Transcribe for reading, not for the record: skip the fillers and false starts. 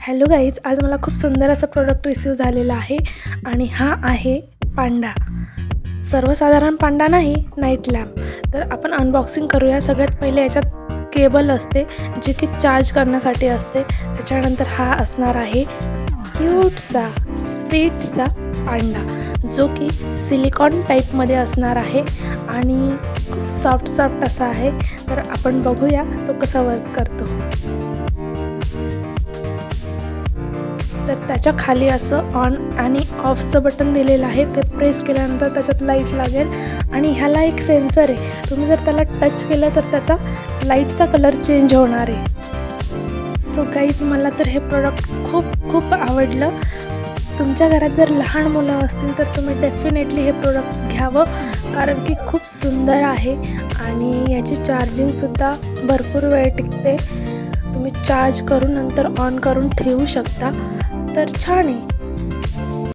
Hello guys, आज मला खूप सुंदर असं प्रोडक्ट रिसीव झालेला आहे आणि हा आहे पांडा. सर्वसाधारण पांडा नाही, नाईट लॅम्प. तर आपण अनबॉक्सिंग करूया. सगळ्यात पहिले याच्यात केबल असते जी की चार्ज करण्यासाठी असते. त्याच्यानंतर हा असणार आहे क्यूटसा स्वीटसा पांडा, जो की सिलिकॉन टाईपमध्ये असणार आहे आणि खूप सॉफ्ट असा आहे. तर आपण बघूया तो कसा वर्क करतो. तर त्याच्या खाली असं ऑन आणि ऑफचं बटन दिलेलं आहे. ते प्रेस केल्यानंतर त्याच्यात लाईट लागेल आणि ह्याला एक सेन्सर आहे. तुम्ही जर त्याला टच केलं तर त्याचा लाईटचा कलर चेंज होणार आहे. सो गाईज, मला तर हे प्रोडक्ट खूप आवडलं. तुमच्या घरात जर लहान मुलं असतील तर तुम्ही डेफिनेटली हे प्रोडक्ट घ्यावं, कारण की खूप सुंदर आहे आणि याची चार्जिंगसुद्धा भरपूर वेळ टिकते. तुम्ही चार्ज करून नंतर ऑन करून ठेवू शकता. तर छान आहे.